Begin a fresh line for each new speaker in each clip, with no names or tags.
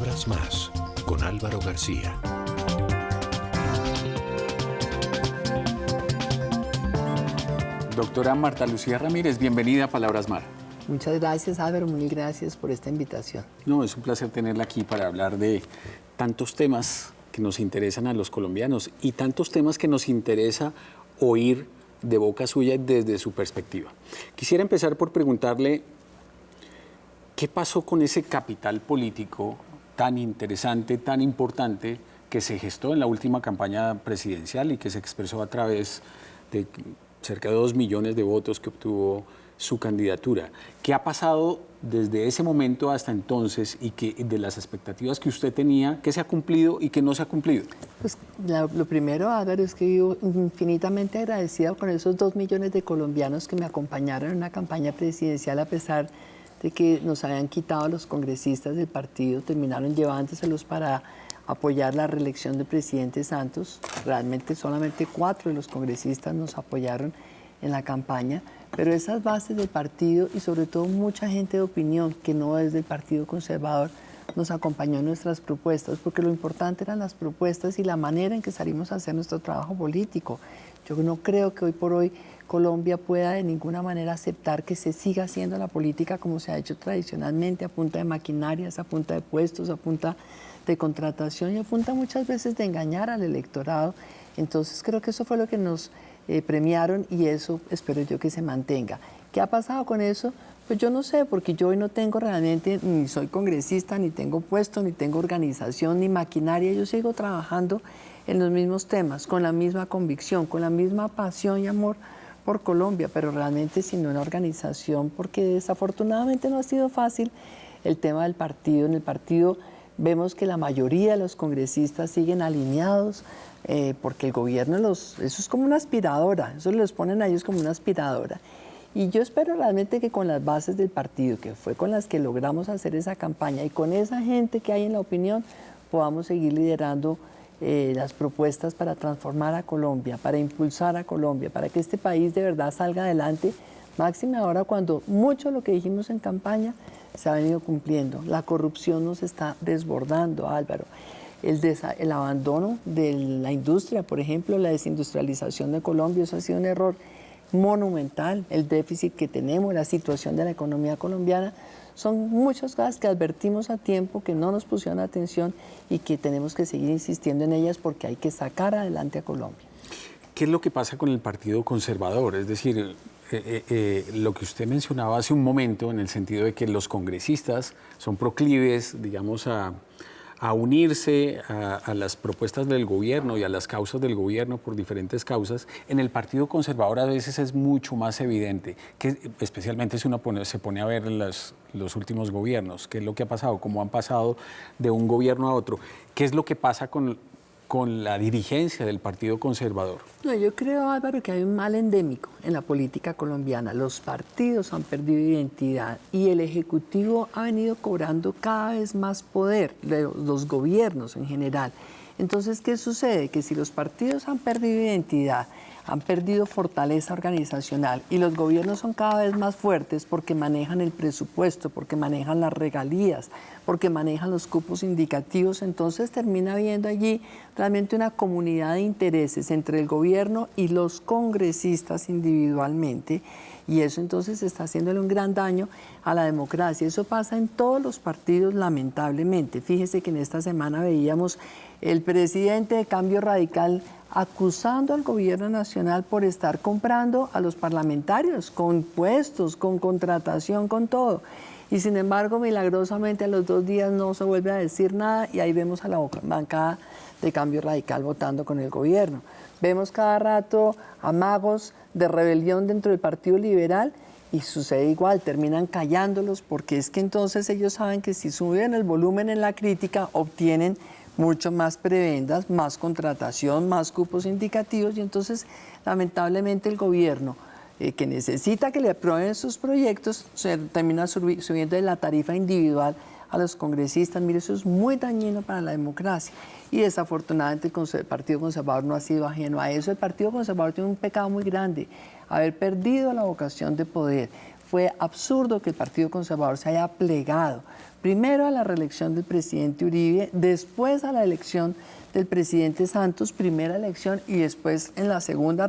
Palabras Más, con Álvaro García.
Doctora Marta Lucía Ramírez, bienvenida a Palabras Más.
Muchas gracias, Álvaro, muy gracias por esta invitación.
No, es un placer tenerla aquí para hablar de tantos temas que nos interesan a los colombianos y tantos temas que nos interesa oír de boca suya desde su perspectiva. Quisiera empezar por preguntarle qué pasó con ese capital político tan interesante, tan importante, que se gestó en la última campaña presidencial y que se expresó a través de cerca de 2 millones de votos que obtuvo su candidatura. ¿Qué ha pasado desde ese momento hasta entonces y que de las expectativas que usted tenía, qué se ha cumplido y qué no se ha cumplido?
Pues lo primero, Álvaro, es que vivo infinitamente agradecida con esos 2 millones de colombianos que me acompañaron en una campaña presidencial, a pesar de que nos habían quitado a los congresistas del partido, terminaron llevándoselos para apoyar la reelección del presidente Santos. Realmente solamente 4 de los congresistas nos apoyaron en la campaña, pero esas bases del partido y sobre todo mucha gente de opinión que no es del Partido Conservador nos acompañó en nuestras propuestas, porque lo importante eran las propuestas y la manera en que salimos a hacer nuestro trabajo político. Yo no creo que hoy por hoy Colombia pueda de ninguna manera aceptar que se siga haciendo la política como se ha hecho tradicionalmente, a punta de maquinarias, a punta de puestos, a punta de contratación y a punta muchas veces de engañar al electorado. Entonces creo que eso fue lo que nos premiaron y eso espero yo que se mantenga. ¿Qué ha pasado con eso? Pues yo no sé, porque yo hoy no tengo realmente, ni soy congresista, ni tengo puesto, ni tengo organización, ni maquinaria. Yo sigo trabajando en los mismos temas, con la misma convicción, con la misma pasión y amor por Colombia, pero realmente sin una organización, porque desafortunadamente no ha sido fácil el tema del partido. En el partido vemos que la mayoría de los congresistas siguen alineados, porque el gobierno eso es como una aspiradora, eso los ponen a ellos como una aspiradora. Y yo espero realmente que con las bases del partido, que fue con las que logramos hacer esa campaña, y con esa gente que hay en la opinión, podamos seguir liderando las propuestas para transformar a Colombia, para impulsar a Colombia, para que este país de verdad salga adelante, máxime ahora cuando mucho de lo que dijimos en campaña se ha venido cumpliendo. La corrupción nos está desbordando, Álvaro. El abandono de la industria, por ejemplo, la desindustrialización de Colombia, eso ha sido un error monumental. El déficit que tenemos, la situación de la economía colombiana, son muchas cosas que advertimos a tiempo, que no nos pusieron atención y que tenemos que seguir insistiendo en ellas porque hay que sacar adelante a Colombia.
¿Qué es lo que pasa con el Partido Conservador? Es decir, lo que usted mencionaba hace un momento, en el sentido de que los congresistas son proclives, digamos, a unirse a las propuestas del gobierno y a las causas del gobierno por diferentes causas. En el Partido Conservador a veces es mucho más evidente, que especialmente si uno se pone a ver los últimos gobiernos, qué es lo que ha pasado, cómo han pasado de un gobierno a otro, qué es lo que pasa con la dirigencia del Partido Conservador.
No, yo creo, Álvaro, que hay un mal endémico en la política colombiana. Los partidos han perdido identidad y el Ejecutivo ha venido cobrando cada vez más poder, los gobiernos en general. Entonces, ¿qué sucede? Que si los partidos han perdido identidad, han perdido fortaleza organizacional y los gobiernos son cada vez más fuertes porque manejan el presupuesto, porque manejan las regalías, porque manejan los cupos indicativos, entonces termina habiendo allí realmente una comunidad de intereses entre el gobierno y los congresistas individualmente, y eso entonces está haciéndole un gran daño a la democracia. Eso pasa en todos los partidos, lamentablemente. Fíjese que en esta semana veíamos el presidente de Cambio Radical acusando al gobierno nacional por estar comprando a los parlamentarios con puestos, con contratación, con todo. Y sin embargo, milagrosamente a los 2 días no se vuelve a decir nada y ahí vemos a la bancada de Cambio Radical votando con el gobierno. Vemos cada rato amagos de rebelión dentro del Partido Liberal y sucede igual, terminan callándolos porque es que entonces ellos saben que si suben el volumen en la crítica obtienen mucho más prebendas, más contratación, más cupos indicativos y entonces lamentablemente el gobierno que necesita que le aprueben sus proyectos se termina subiendo de la tarifa individual a los congresistas. Mire, eso es muy dañino para la democracia y desafortunadamente el Partido Conservador no ha sido ajeno a eso. El Partido Conservador tiene un pecado muy grande, haber perdido la vocación de poder. Fue absurdo que el Partido Conservador se haya plegado primero a la reelección del presidente Uribe, después a la elección del presidente Santos, primera elección, y después en la segunda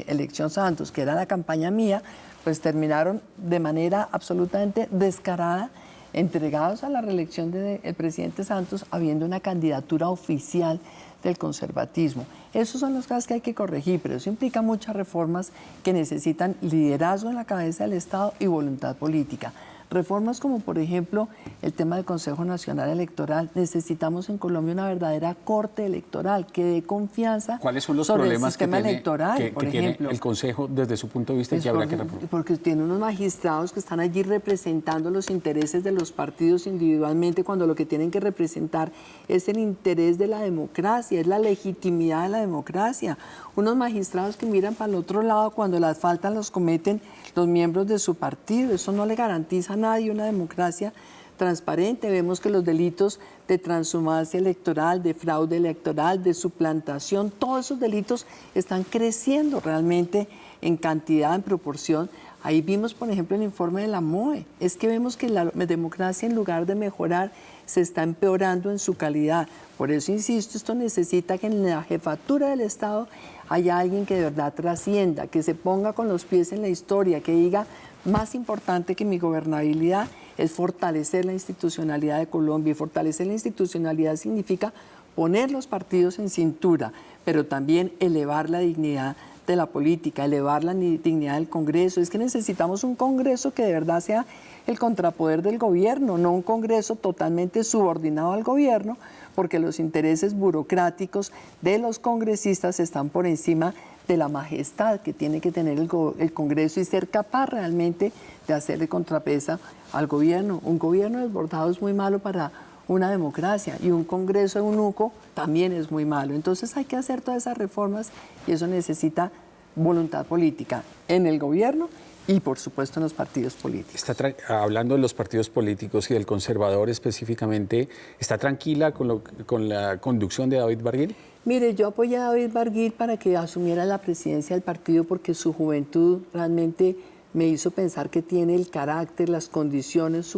elección Santos, que era la campaña mía, pues terminaron de manera absolutamente descarada, entregados a la reelección del presidente Santos, habiendo una candidatura oficial del conservatismo. Esos son los casos que hay que corregir, pero eso implica muchas reformas que necesitan liderazgo en la cabeza del Estado y voluntad política. Reformas como, por ejemplo, el tema del Consejo Nacional Electoral. Necesitamos en Colombia una verdadera corte electoral que dé confianza
¿Cuáles son los
sobre
problemas
el sistema
que tiene,
electoral, por ejemplo?
Tiene el Consejo desde su punto de vista y que habrá que reformar?
Porque tiene unos magistrados que están allí representando los intereses de los partidos individualmente, cuando lo que tienen que representar es el interés de la democracia, es la legitimidad de la democracia. Unos magistrados que miran para el otro lado cuando las faltas los cometen los miembros de su partido. Eso no le garantiza a nadie una democracia transparente. Vemos que los delitos de transhumancia electoral, de fraude electoral, de suplantación, todos esos delitos están creciendo realmente en cantidad, en proporción. Ahí vimos, por ejemplo, el informe de la MOE. Es que vemos que la democracia, en lugar de mejorar, se está empeorando en su calidad. Por eso, insisto, esto necesita que en la jefatura del Estado haya alguien que de verdad trascienda, que se ponga con los pies en la historia, que diga, más importante que mi gobernabilidad es fortalecer la institucionalidad de Colombia. Y fortalecer la institucionalidad significa poner los partidos en cintura, pero también elevar la dignidad de la política, elevar la dignidad del Congreso. Es que necesitamos un Congreso que de verdad sea el contrapoder del gobierno, no un Congreso totalmente subordinado al gobierno, porque los intereses burocráticos de los congresistas están por encima de la majestad que tiene que tener el Congreso y ser capaz realmente de hacerle contrapesa al gobierno. Un gobierno desbordado es muy malo para una democracia y un Congreso eunuco también es muy malo. Entonces hay que hacer todas esas reformas y eso necesita voluntad política en el gobierno y, por supuesto, en los partidos políticos.
Hablando de los partidos políticos y del conservador específicamente, ¿está tranquila con la conducción de David Barguil?
Mire, yo apoyé a David Barguil para que asumiera la presidencia del partido porque su juventud realmente me hizo pensar que tiene el carácter, las condiciones,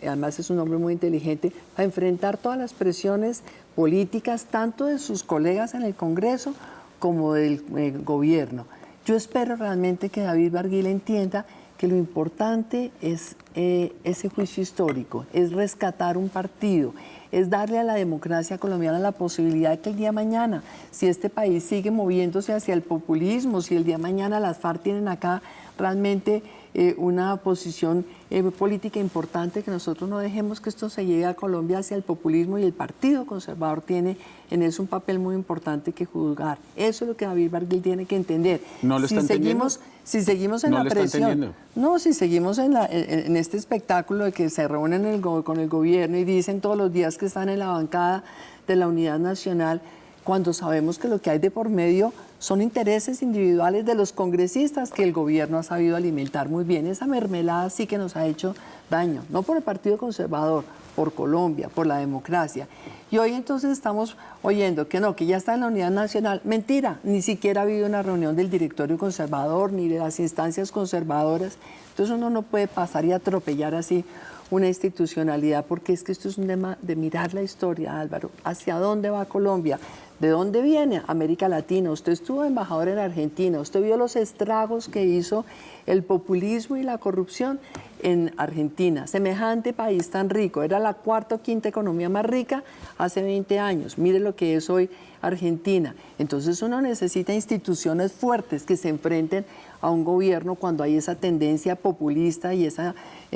además es un hombre muy inteligente, para enfrentar todas las presiones políticas, tanto de sus colegas en el Congreso como del gobierno. Yo espero realmente que David Barguil entienda que lo importante es ese juicio histórico, es rescatar un partido, es darle a la democracia colombiana la posibilidad de que el día de mañana, si este país sigue moviéndose hacia el populismo, si el día de mañana las FARC tienen acá realmente una posición política importante, que nosotros no dejemos que esto se llegue a Colombia hacia el populismo, y el Partido Conservador tiene en eso un papel muy importante que jugar. Eso es lo que David Barguil tiene que entender.
¿No lo está entendiendo?
Si seguimos en la presión, si seguimos en este espectáculo de que se reúnen con el gobierno y dicen todos los días que están en la bancada de la Unidad Nacional, cuando sabemos que lo que hay de por medio son intereses individuales de los congresistas que el gobierno ha sabido alimentar muy bien. Esa mermelada sí que nos ha hecho daño, no por el Partido Conservador, por Colombia, por la democracia. Y hoy entonces estamos oyendo que no, que ya está en la Unidad Nacional. Mentira, ni siquiera ha habido una reunión del directorio conservador ni de las instancias conservadoras. Entonces uno no puede pasar y atropellar así una institucionalidad, porque es que esto es un tema de mirar la historia, Álvaro. ¿Hacia dónde va Colombia? ¿De dónde viene América Latina? Usted estuvo embajador en Argentina, usted vio los estragos que hizo el populismo y la corrupción en Argentina. Semejante país tan rico, era la cuarta o quinta economía más rica hace 20 años. Mire lo que es hoy Argentina. Entonces uno necesita instituciones fuertes que se enfrenten a un gobierno cuando hay esa tendencia populista y esa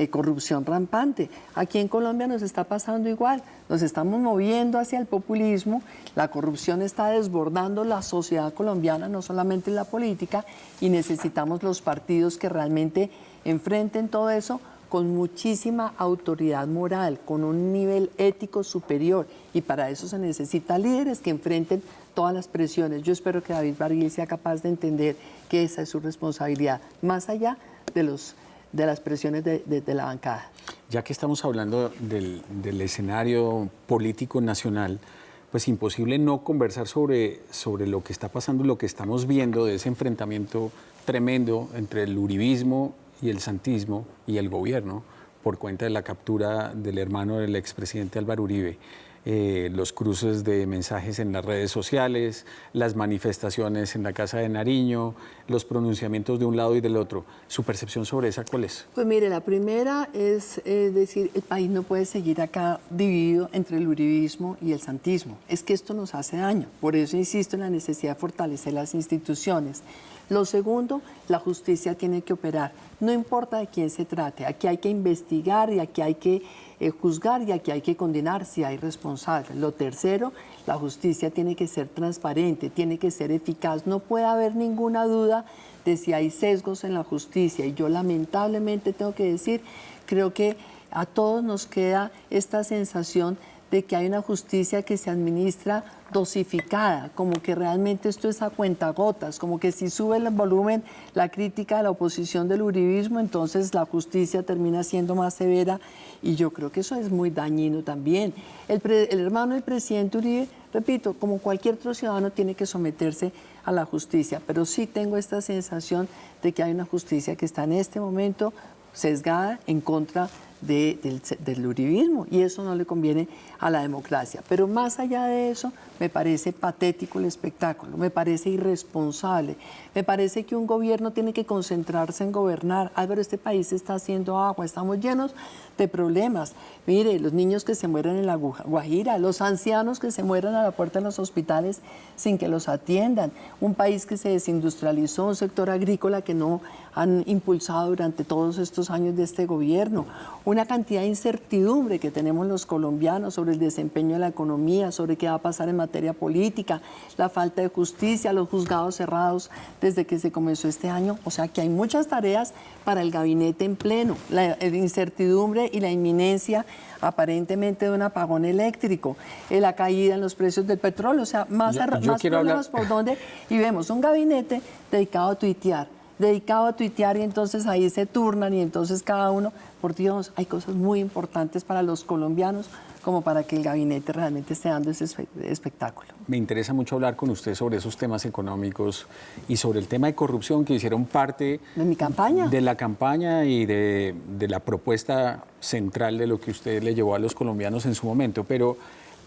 corrupción rampante. Aquí en Colombia nos está pasando igual, nos estamos moviendo hacia el populismo, la corrupción está desbordando la sociedad colombiana, no solamente la política, y necesitamos los partidos que realmente enfrenten todo eso con muchísima autoridad moral, con un nivel ético superior, y para eso se necesitan líderes que enfrenten todas las presiones. Yo espero que David Barguil sea capaz de entender que esa es su responsabilidad, más allá de las presiones de la bancada.
Ya que estamos hablando del escenario político nacional, pues imposible no conversar sobre lo que está pasando, lo que estamos viendo de ese enfrentamiento tremendo entre el uribismo y el santismo y el gobierno, por cuenta de la captura del hermano del expresidente Álvaro Uribe. Los cruces de mensajes en las redes sociales, las manifestaciones en la Casa de Nariño, los pronunciamientos de un lado y del otro. ¿Su percepción sobre esa cuál es?
Pues mire, la primera es decir, el país no puede seguir acá dividido entre el uribismo y el santismo. Es que esto nos hace daño. Por eso insisto en la necesidad de fortalecer las instituciones. Lo segundo, la justicia tiene que operar. No importa de quién se trate. Aquí hay que investigar y aquí hay que juzgar y aquí hay que condenar si hay responsables. Lo tercero, la justicia tiene que ser transparente, tiene que ser eficaz. No puede haber ninguna duda de si hay sesgos en la justicia. Y yo lamentablemente tengo que decir, creo que a todos nos queda esta sensación de que hay una justicia que se administra dosificada, como que realmente esto es a cuentagotas, como que si sube el volumen la crítica de la oposición del uribismo, entonces la justicia termina siendo más severa y yo creo que eso es muy dañino también. El hermano del presidente Uribe, repito, como cualquier otro ciudadano tiene que someterse a la justicia, pero sí tengo esta sensación de que hay una justicia que está en este momento sesgada en contra del uribismo y eso no le conviene a la democracia. Pero más allá de eso, me parece patético el espectáculo, me parece irresponsable, me parece que un gobierno tiene que concentrarse en gobernar. Álvaro, este país está haciendo agua, estamos llenos de problemas. Mire, los niños que se mueren en la Guajira, los ancianos que se mueren a la puerta de los hospitales sin que los atiendan, un país que se desindustrializó, un sector agrícola que no han impulsado durante todos estos años de este gobierno, una cantidad de incertidumbre que tenemos los colombianos sobre el desempeño de la economía, sobre qué va a pasar en materia política, la falta de justicia, los juzgados cerrados desde que se comenzó este año. O sea que hay muchas tareas para el gabinete en pleno, la incertidumbre y la inminencia aparentemente de un apagón eléctrico, la caída en los precios del petróleo, o sea, más problemas por donde, y vemos un gabinete dedicado a tuitear y entonces ahí se turnan y entonces cada uno, por Dios, hay cosas muy importantes para los colombianos como para que el gabinete realmente esté dando ese espectáculo.
Me interesa mucho hablar con usted sobre esos temas económicos y sobre el tema de corrupción que hicieron parte
de mi campaña.
De la campaña y de la propuesta central de lo que usted le llevó a los colombianos en su momento. Pero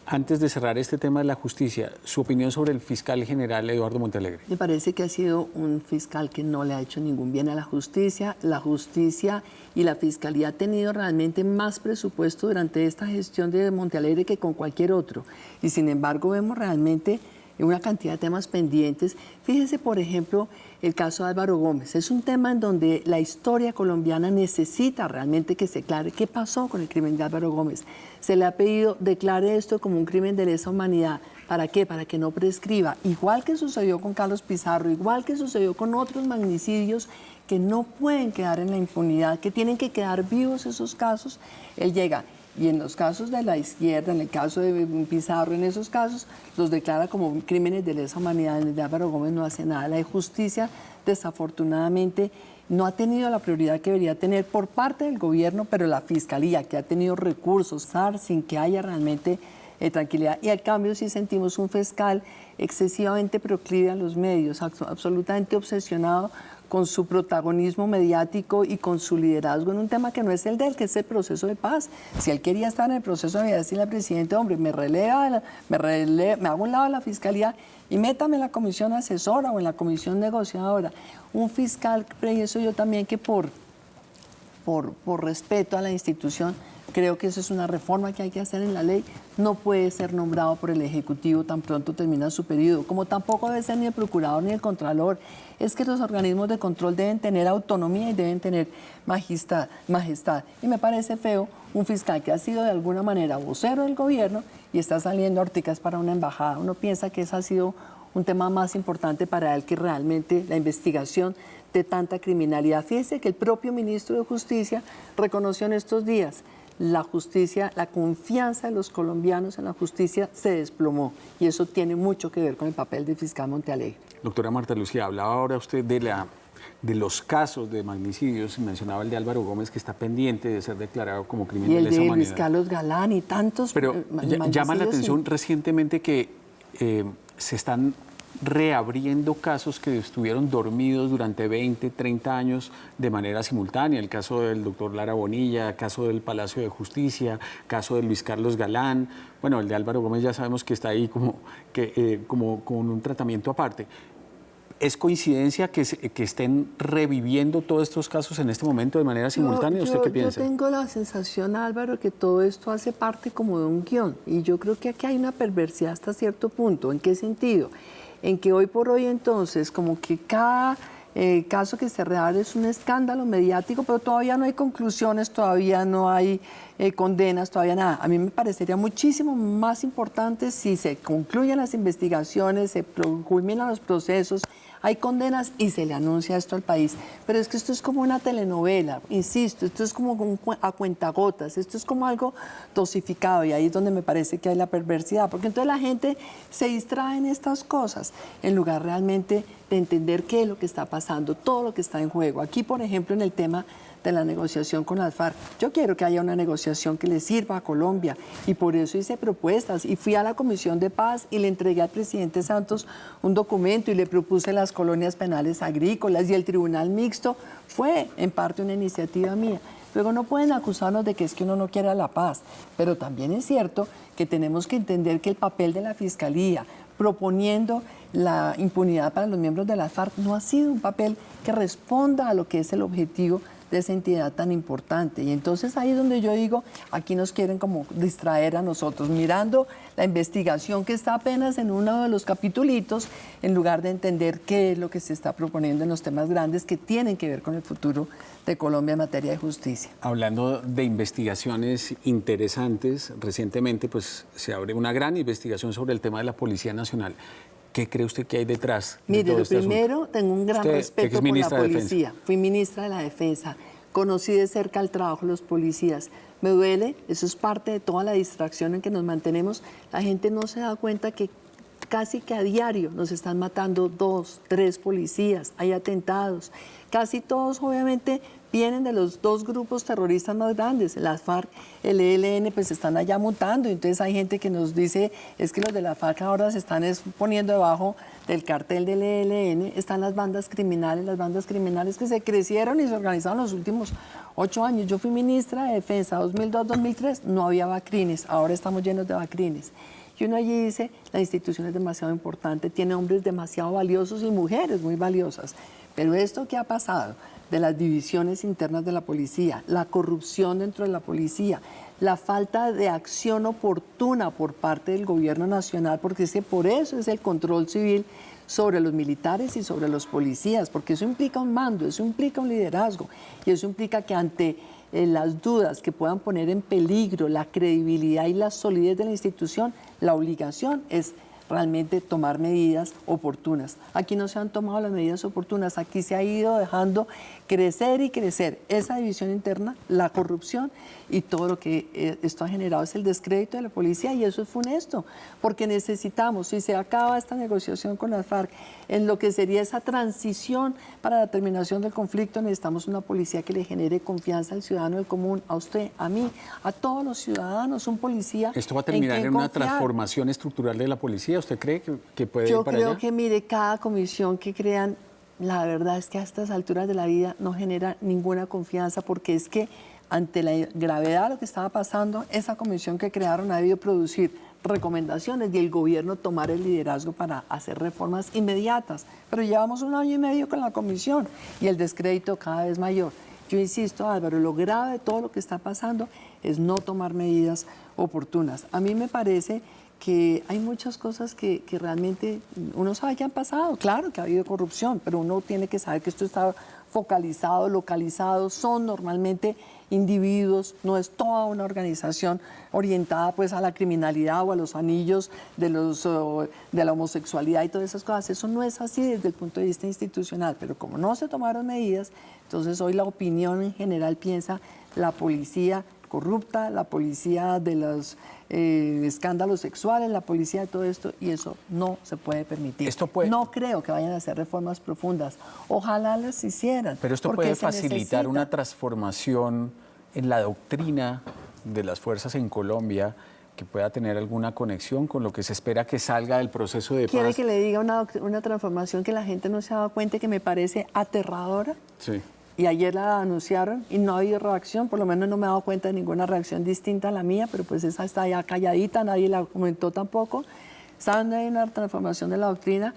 antes de cerrar este tema de la justicia, su opinión sobre el fiscal general Eduardo Montealegre.
Me parece que ha sido un fiscal que no le ha hecho ningún bien a la justicia. La justicia y la fiscalía ha tenido realmente más presupuesto durante esta gestión de Montealegre que con cualquier otro. Y sin embargo vemos realmente una cantidad de temas pendientes. Fíjese, por ejemplo, el caso de Álvaro Gómez. Es un tema en donde la historia colombiana necesita realmente que se aclare qué pasó con el crimen de Álvaro Gómez. Se le ha pedido declare esto como un crimen de lesa humanidad. ¿Para qué? Para que no prescriba. Igual que sucedió con Carlos Pizarro, igual que sucedió con otros magnicidios que no pueden quedar en la impunidad, que tienen que quedar vivos esos casos. Él llega y en los casos de la izquierda, en el caso de Pizarro, en esos casos, los declara como crímenes de lesa humanidad. En el de Álvaro Gómez no hace nada. La justicia, desafortunadamente, no ha tenido la prioridad que debería tener por parte del gobierno, pero la fiscalía, que ha tenido recursos, sin que haya realmente tranquilidad. Y al cambio sí sentimos un fiscal excesivamente proclive a los medios, absolutamente obsesionado con su protagonismo mediático y con su liderazgo en un tema que no es el de él, que es el proceso de paz. Si él quería estar en el proceso de decirle al presidente, hombre, me hago un lado de la fiscalía y métame en la comisión asesora o en la comisión negociadora. Un fiscal, pienso yo también que por respeto a la institución, creo que eso es una reforma que hay que hacer en la ley. No puede ser nombrado por el Ejecutivo tan pronto termina su periodo, como tampoco debe ser ni el Procurador ni el Contralor. Es que los organismos de control deben tener autonomía y deben tener majestad. Y me parece feo un fiscal que ha sido de alguna manera vocero del gobierno y está saliendo orticas para una embajada. Uno piensa que ese ha sido un tema más importante para él que realmente la investigación de tanta criminalidad. Fíjese que el propio ministro de Justicia reconoció en estos días la justicia, la confianza de los colombianos en la justicia se desplomó y eso tiene mucho que ver con el papel del fiscal Montealegre.
Doctora Marta Lucía, hablaba ahora usted de los casos de magnicidios, mencionaba el de Álvaro Gómez que está pendiente de ser declarado como crimen de lesa humanidad.
Y el de Luis Carlos Galán y tantos.
Pero llama la atención recientemente que se están reabriendo casos que estuvieron dormidos durante 20, 30 años de manera simultánea. El caso del doctor Lara Bonilla, caso del Palacio de Justicia, caso de Luis Carlos Galán. Bueno, el de Álvaro Gómez ya sabemos que está ahí como con un tratamiento aparte. ¿Es coincidencia que estén reviviendo todos estos casos en este momento de manera simultánea? ¿Usted qué piensa?
Yo tengo la sensación, Álvaro, que todo esto hace parte como de un guión. Y yo creo que aquí hay una perversidad hasta cierto punto. ¿En qué sentido? En que hoy por hoy entonces como que cada caso que se reabre es un escándalo mediático, pero todavía no hay conclusiones, todavía no hay condenas, todavía nada. A mí me parecería muchísimo más importante si se concluyen las investigaciones, se culminan los procesos, hay condenas y se le anuncia esto al país. Pero es que esto es como una telenovela, insisto, esto es como a cuentagotas, esto es como algo dosificado y ahí es donde me parece que hay la perversidad, porque entonces la gente se distrae en estas cosas en lugar realmente de entender qué es lo que está pasando, todo lo que está en juego. Aquí, por ejemplo, en el tema de la negociación con las FARC. Yo quiero que haya una negociación que le sirva a Colombia y por eso hice propuestas y fui a la Comisión de Paz y le entregué al presidente Santos un documento y le propuse las colonias penales agrícolas y el Tribunal Mixto fue en parte una iniciativa mía. Luego no pueden acusarnos de que es que uno no quiere la paz, pero también es cierto que tenemos que entender que el papel de la Fiscalía proponiendo la impunidad para los miembros de la FARC no ha sido un papel que responda a lo que es el objetivo de esa entidad tan importante. Y entonces ahí es donde yo digo, aquí nos quieren como distraer a nosotros, mirando la investigación que está apenas en uno de los capitulitos, en lugar de entender qué es lo que se está proponiendo en los temas grandes que tienen que ver con el futuro de Colombia en materia de justicia.
Hablando de investigaciones interesantes, recientemente pues se abre una gran investigación sobre el tema de la Policía Nacional. ¿Qué cree usted que hay detrás de
Mire,
todo
lo
este
primero,
asunto?
tengo un gran respeto por la policía.
De
Fui ministra de la Defensa, conocí de cerca el trabajo de los policías. Me duele, eso es parte de toda la distracción en que nos mantenemos. La gente no se da cuenta que casi que a diario nos están matando 2, 3 policías, hay atentados. Casi todos, obviamente, vienen de los 2 grupos terroristas más grandes, las FARC, el ELN, pues están allá mutando. Entonces hay gente que nos dice, es que los de la FARC ahora se están poniendo debajo del cartel del ELN, están las bandas criminales que se crecieron y se organizaron los últimos 8 años. Yo fui ministra de Defensa, 2002-2003, no había bacrines, ahora estamos llenos de bacrines. Y uno allí dice, la institución es demasiado importante, tiene hombres demasiado valiosos y mujeres muy valiosas. Pero esto que ha pasado de las divisiones internas de la policía, la corrupción dentro de la policía, la falta de acción oportuna por parte del gobierno nacional, porque por eso es el control civil sobre los militares y sobre los policías, porque eso implica un mando, eso implica un liderazgo y eso implica que ante las dudas que puedan poner en peligro la credibilidad y la solidez de la institución, la obligación es realmente tomar medidas oportunas. Aquí no se han tomado las medidas oportunas, aquí se ha ido dejando crecer y crecer esa división interna, la corrupción y todo lo que esto ha generado es el descrédito de la policía y eso es funesto, porque necesitamos, si se acaba esta negociación con las FARC, en lo que sería esa transición para la terminación del conflicto, necesitamos una policía que le genere confianza al ciudadano del común, a usted, a mí, a todos los ciudadanos, un policía.
¿Esto va a terminar en una transformación estructural de la policía? ¿Usted cree que puede ir para allá?
Yo creo que, mire, cada comisión que crean, la verdad es que a estas alturas de la vida no genera ninguna confianza, porque es que ante la gravedad de lo que estaba pasando, esa comisión que crearon ha debido producir recomendaciones y el gobierno tomar el liderazgo para hacer reformas inmediatas. Pero llevamos 1 año y medio con la comisión y el descrédito cada vez mayor. Yo insisto, Álvaro, lo grave de todo lo que está pasando es no tomar medidas oportunas. A mí me parece que hay muchas cosas que realmente uno sabe que han pasado. Claro que ha habido corrupción, pero uno tiene que saber que esto está focalizado, localizado, son normalmente individuos, no es toda una organización orientada pues a la criminalidad o a los anillos de la homosexualidad y todas esas cosas. Eso no es así desde el punto de vista institucional, pero como no se tomaron medidas, entonces hoy la opinión en general piensa la policía corrupta, la policía de los escándalos sexuales, la policía de todo esto, y eso no se puede permitir. No creo que vayan a hacer reformas profundas. Ojalá las hicieran.
Pero esto puede facilitar una transformación en la doctrina de las fuerzas en Colombia que pueda tener alguna conexión con lo que se espera que salga del proceso de
¿Quiere
paz.
que le diga una transformación que la gente no se ha dado cuenta y que me parece aterradora?
Sí.
Y ayer la anunciaron y no ha habido reacción, por lo menos no me he dado cuenta de ninguna reacción distinta a la mía, pero pues esa está ya calladita, nadie la comentó tampoco. ¿Saben? Hay una transformación de la doctrina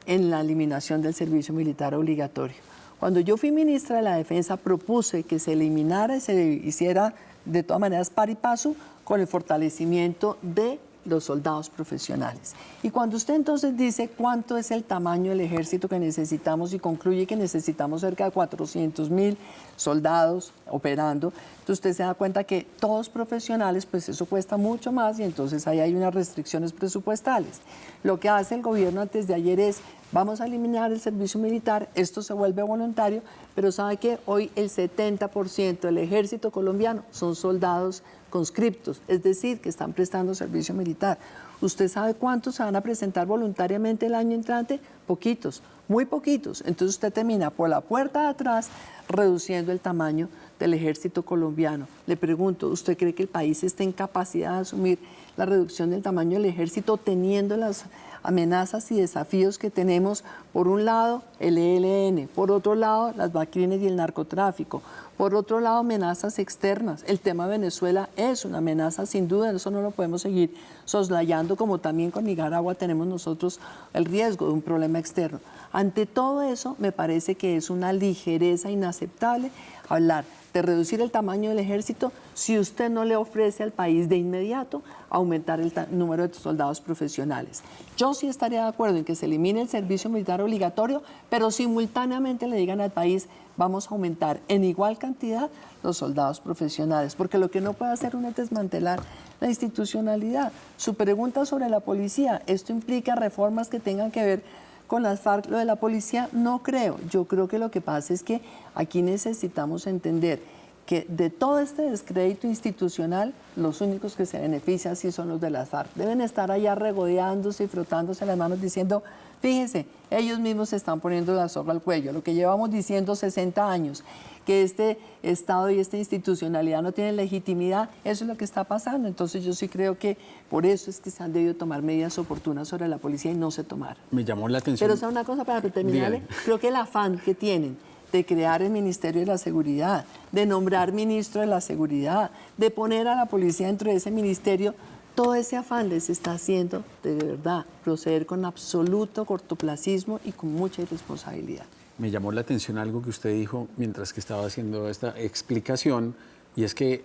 en la eliminación del servicio militar obligatorio. Cuando yo fui ministra de la Defensa propuse que se eliminara y se hiciera de todas maneras par y paso con el fortalecimiento de los soldados profesionales. Y cuando usted entonces dice cuánto es el tamaño del ejército que necesitamos y concluye que necesitamos cerca de 400.000 soldados operando, entonces usted se da cuenta que todos profesionales, pues eso cuesta mucho más y entonces ahí hay unas restricciones presupuestales. Lo que hace el gobierno antes de ayer es, vamos a eliminar el servicio militar, esto se vuelve voluntario, pero sabe que hoy el 70% del ejército colombiano son soldados conscriptos, es decir, que están prestando servicio militar. ¿Usted sabe cuántos se van a presentar voluntariamente el año entrante? Poquitos, muy poquitos. Entonces usted termina por la puerta de atrás reduciendo el tamaño del ejército colombiano. Le pregunto, ¿usted cree que el país está en capacidad de asumir la reducción del tamaño del ejército teniendo las amenazas y desafíos que tenemos? Por un lado, el ELN, por otro lado, las macrines y el narcotráfico, por otro lado, amenazas externas. El tema de Venezuela es una amenaza sin duda, eso no lo podemos seguir soslayando, como también con Nicaragua tenemos nosotros el riesgo de un problema externo. Ante todo eso, me parece que es una ligereza inaceptable hablar de reducir el tamaño del ejército si usted no le ofrece al país de inmediato aumentar el número de soldados profesionales. Yo sí estaría de acuerdo en que se elimine el servicio militar obligatorio, pero simultáneamente le digan al país, vamos a aumentar en igual cantidad los soldados profesionales, porque lo que no puede hacer uno es desmantelar la institucionalidad. Su pregunta sobre la policía, ¿esto implica reformas que tengan que ver con las FARC? Lo de la policía no creo. Yo creo que lo que pasa es que aquí necesitamos entender que de todo este descrédito institucional, los únicos que se benefician sí son los de las FARC. Deben estar allá regodeándose y frotándose las manos diciendo, fíjense, ellos mismos se están poniendo la soga al cuello. Lo que llevamos diciendo 60 años, que este Estado y esta institucionalidad no tienen legitimidad, eso es lo que está pasando. Entonces yo sí creo que por eso es que se han debido tomar medidas oportunas sobre la policía y no se tomaron.
Me llamó la atención.
Pero, ¿sabe una cosa para terminarle?
Dígale.
Creo que el afán que tienen de crear el Ministerio de la Seguridad, de nombrar ministro de la Seguridad, de poner a la policía dentro de ese ministerio, todo ese afán les está haciendo, de verdad, proceder con absoluto cortoplacismo y con mucha irresponsabilidad.
Me llamó la atención algo que usted dijo mientras que estaba haciendo esta explicación, y es que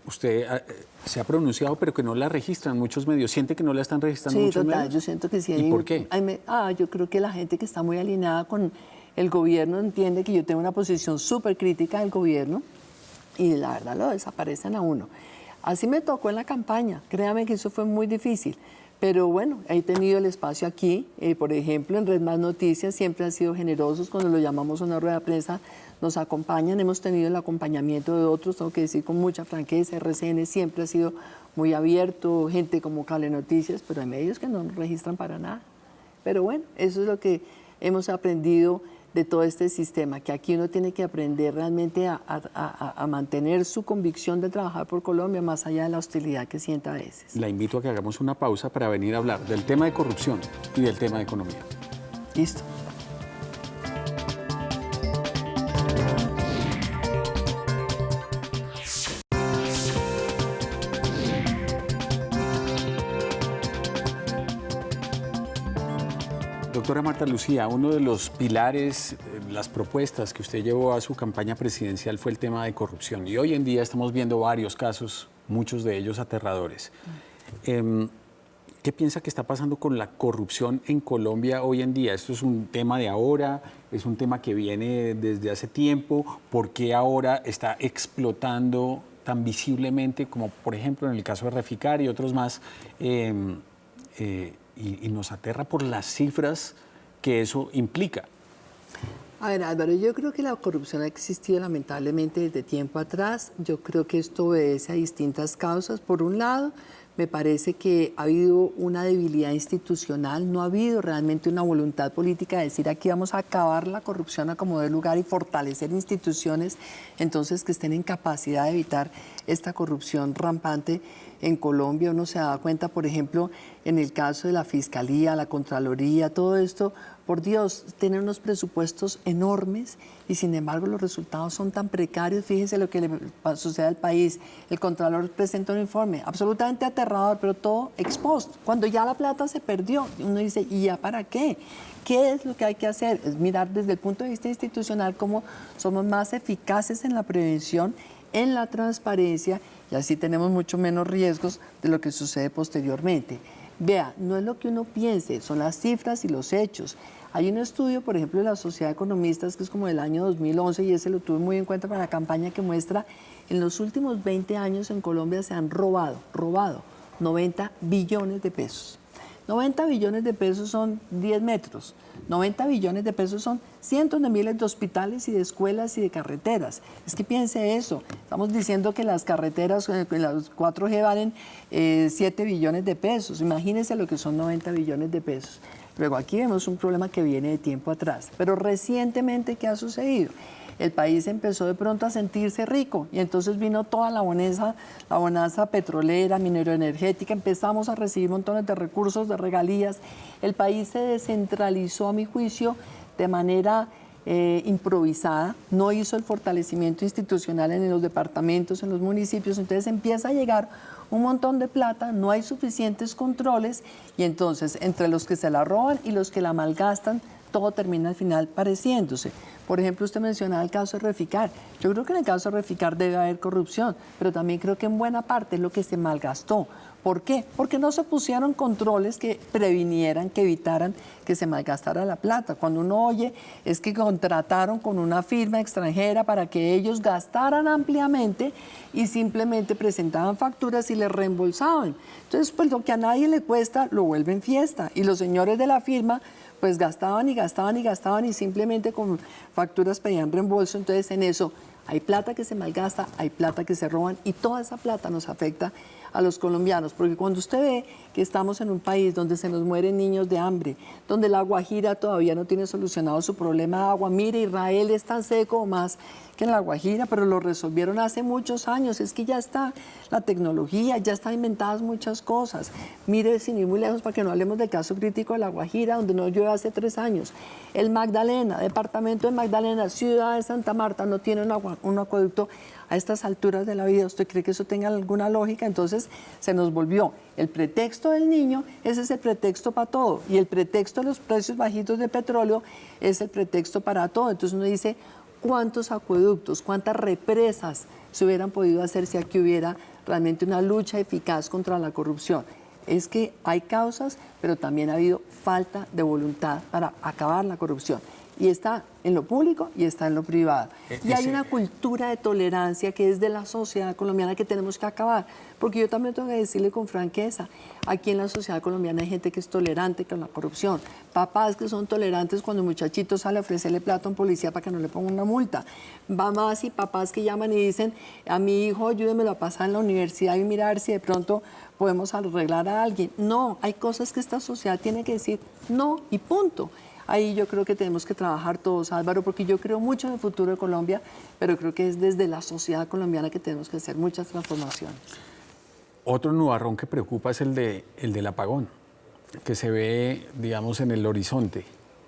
usted se ha pronunciado, pero que no la registran muchos medios. ¿Siente que no la están registrando
Sí,
muchos
total,
medios?
yo siento que sí.
¿Y por qué?
Yo creo que la gente que está muy alineada con el gobierno entiende que yo tengo una posición súper crítica del gobierno y la verdad lo desaparecen a uno. Así me tocó en la campaña, créame que eso fue muy difícil. Pero bueno, he tenido el espacio aquí, por ejemplo, en Red Más Noticias siempre han sido generosos, cuando lo llamamos a una rueda de prensa nos acompañan, hemos tenido el acompañamiento de otros, tengo que decir con mucha franqueza, RCN siempre ha sido muy abierto, gente como Cable Noticias, pero hay medios que no nos registran para nada. Pero bueno, eso es lo que hemos aprendido de todo este sistema, que aquí uno tiene que aprender realmente a mantener su convicción de trabajar por Colombia más allá de la hostilidad que sienta a veces.
La invito a que hagamos una pausa para venir a hablar del tema de corrupción y del tema de economía.
Listo.
Doctora Marta Lucía, uno de los pilares, las propuestas que usted llevó a su campaña presidencial fue el tema de corrupción. Y hoy en día estamos viendo varios casos, muchos de ellos aterradores. ¿Qué piensa que está pasando con la corrupción en Colombia hoy en día? ¿Esto es un tema de ahora? ¿Es un tema que viene desde hace tiempo? ¿Por qué ahora está explotando tan visiblemente como, por ejemplo, en el caso de Reficar y otros más? Y nos aterra por las cifras que eso implica.
A ver, Álvaro, yo creo que la corrupción ha existido lamentablemente desde tiempo atrás. Yo creo que esto obedece a distintas causas. Por un lado, me parece que ha habido una debilidad institucional, no ha habido realmente una voluntad política de decir aquí vamos a acabar la corrupción a como dé lugar y fortalecer instituciones, entonces que estén en capacidad de evitar esta corrupción rampante. en Colombia. Uno se da cuenta, por ejemplo, en el caso de la Fiscalía, la Contraloría, todo esto, por Dios, tienen unos presupuestos enormes y sin embargo los resultados son tan precarios. Fíjense lo que le sucede al país. El Contralor presenta un informe absolutamente aterrador, pero todo ex post, cuando ya la plata se perdió. Uno dice, ¿y ya para qué? ¿Qué es lo que hay que hacer? Es mirar desde el punto de vista institucional cómo somos más eficaces en la prevención, en la transparencia, y así tenemos mucho menos riesgos de lo que sucede posteriormente. Vea, no es lo que uno piense, son las cifras y los hechos. Hay un estudio, por ejemplo, de la Sociedad de Economistas, que es como del año 2011, y ese lo tuve muy en cuenta para la campaña, que muestra en los últimos 20 años en Colombia se han robado 90 billones de pesos. 90 billones de pesos son 10 metros. 90 billones de pesos son cientos de miles de hospitales y de escuelas y de carreteras. Es que piense eso. Estamos diciendo que las carreteras, las 4G valen 7 billones de pesos. Imagínense lo que son 90 billones de pesos. Luego aquí vemos un problema que viene de tiempo atrás. Pero recientemente, ¿qué ha sucedido? El país empezó de pronto a sentirse rico y entonces vino toda la bonanza petrolera, mineroenergética, empezamos a recibir montones de recursos, de regalías. El país se descentralizó, a mi juicio, de manera improvisada, no hizo el fortalecimiento institucional en los departamentos, en los municipios, entonces empieza a llegar un montón de plata, no hay suficientes controles y entonces entre los que se la roban y los que la malgastan, todo termina al final pareciéndose. Por ejemplo, usted mencionaba el caso de Reficar. Yo creo que en el caso de Reficar debe haber corrupción, pero también creo que en buena parte es lo que se malgastó. ¿Por qué? Porque no se pusieron controles que previnieran, que evitaran que se malgastara la plata. Cuando uno oye es que contrataron con una firma extranjera para que ellos gastaran ampliamente y simplemente presentaban facturas y les reembolsaban. Entonces, pues lo que a nadie le cuesta lo vuelven fiesta. Y los señores de la firma pues gastaban y gastaban y gastaban y simplemente con facturas pedían reembolso. Entonces en eso hay plata que se malgasta, hay plata que se roban y toda esa plata nos afecta a los colombianos, porque cuando usted ve que estamos en un país donde se nos mueren niños de hambre, donde la Guajira todavía no tiene solucionado su problema de agua, mire, Israel es tan seco o más que en la Guajira, pero lo resolvieron hace muchos años, es que ya está la tecnología, ya están inventadas muchas cosas. Mire, sin ir muy lejos, para que no hablemos del caso crítico de la Guajira, donde no llueve hace 3 años. El Magdalena, departamento de Magdalena, ciudad de Santa Marta, no tiene un acueducto a estas alturas de la vida. ¿Usted cree que eso tenga alguna lógica? Entonces se nos volvió el pretexto del niño, ese es el pretexto para todo, y el pretexto de los precios bajitos de petróleo es el pretexto para todo. Entonces uno dice, ¿cuántos acueductos, cuántas represas se hubieran podido hacer si aquí hubiera realmente una lucha eficaz contra la corrupción? Es que hay causas, pero también ha habido falta de voluntad para acabar la corrupción. Y está en lo público y está en lo privado. Y hay una cultura de tolerancia que es de la sociedad colombiana que tenemos que acabar. Porque yo también tengo que decirle con franqueza, aquí en la sociedad colombiana hay gente que es tolerante con la corrupción. Papás que son tolerantes cuando un muchachito sale a ofrecerle plata a un policía para que no le ponga una multa. Mamás y papás que llaman y dicen, a mi hijo ayúdemelo a pasar en la universidad y mirar si de pronto podemos arreglar a alguien. No, hay cosas que esta sociedad tiene que decir no y punto. Ahí yo creo que tenemos que trabajar todos, Álvaro, porque yo creo mucho en el futuro de Colombia, pero creo que es desde la sociedad colombiana que tenemos que hacer muchas transformaciones.
Otro nubarrón que preocupa es el del apagón, que se ve, digamos, en el horizonte.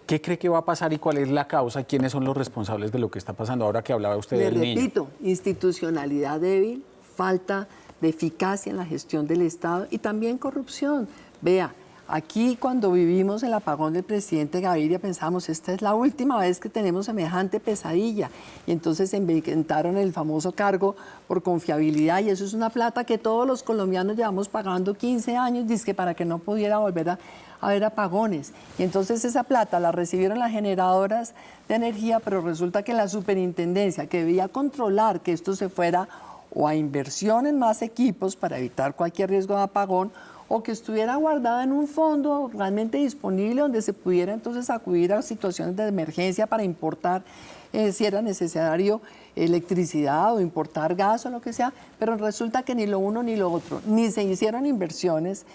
¿Qué cree que va a pasar y cuál es la causa? ¿Quiénes son los responsables de lo que está pasando? Ahora que hablaba usted del niño.
Le repito, institucionalidad débil, falta de eficacia en la gestión del Estado y también corrupción. Vea, aquí cuando vivimos el apagón del presidente Gaviria pensamos, esta es la última vez que tenemos semejante pesadilla. Y entonces se inventaron el famoso cargo por confiabilidad y eso es una plata que todos los colombianos llevamos pagando 15 años, dizque para que no pudiera volver a haber apagones. Y entonces esa plata la recibieron las generadoras de energía, pero resulta que la superintendencia que debía controlar que esto se fuera o a inversión en más equipos para evitar cualquier riesgo de apagón, o que estuviera guardada en un fondo realmente disponible donde se pudiera entonces acudir a situaciones de emergencia para importar, si era necesario, electricidad o importar gas o lo que sea, pero resulta que ni lo uno ni lo otro, ni se hicieron inversiones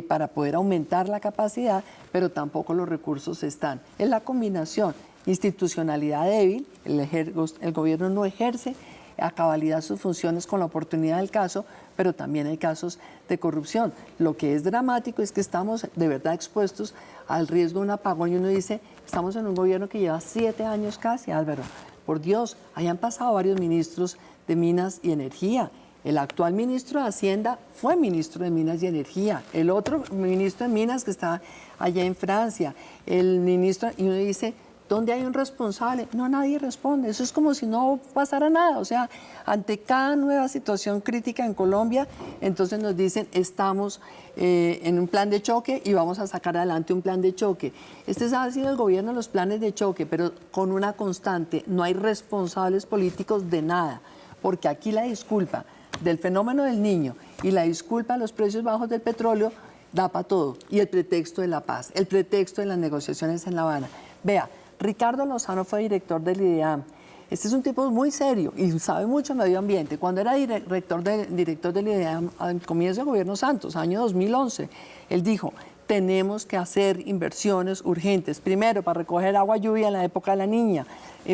para poder aumentar la capacidad, pero tampoco los recursos están. Es la combinación, institucionalidad débil, el gobierno no ejerce a cabalidad sus funciones con la oportunidad del caso, pero también hay casos de corrupción. Lo que es dramático es que estamos de verdad expuestos al riesgo de un apagón y uno dice, estamos en un gobierno que lleva 7 años casi, Álvaro. Por Dios, hayan pasado varios ministros de Minas y Energía. El actual ministro de Hacienda fue ministro de Minas y Energía. El otro ministro de Minas que está allá en Francia. El ministro, y uno dice, ¿dónde hay un responsable? No, nadie responde. Eso es como si no pasara nada. O sea, ante cada nueva situación crítica en Colombia, entonces nos dicen, estamos en un plan de choque y vamos a sacar adelante un plan de choque. Este ha sido el gobierno de los planes de choque, pero con una constante. No hay responsables políticos de nada, porque aquí la disculpa del fenómeno del Niño y la disculpa de los precios bajos del petróleo da para todo. Y el pretexto de la paz, el pretexto de las negociaciones en La Habana. Vea, Ricardo Lozano fue director del IDEAM. Este es un tipo muy serio y sabe mucho de medio ambiente. Cuando era director del IDEAM al comienzo del gobierno Santos, año 2011, él dijo, tenemos que hacer inversiones urgentes. Primero, para recoger agua lluvia en la época de la Niña,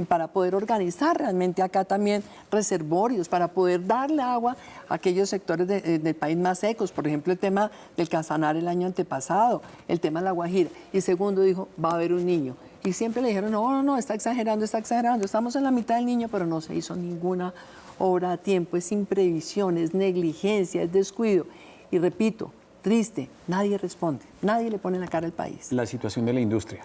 para poder organizar realmente acá también reservorios, para poder darle agua a aquellos sectores del país más secos. Por ejemplo, el tema del Casanare el año antepasado, el tema de la Guajira. Y segundo, dijo, va a haber un niño. Y siempre le dijeron, no, está exagerando, estamos en la mitad del Niño, pero no se hizo ninguna obra a tiempo, es imprevisión, es negligencia, es descuido. Y repito, triste, nadie responde, nadie le pone la cara al país.
La situación de la industria.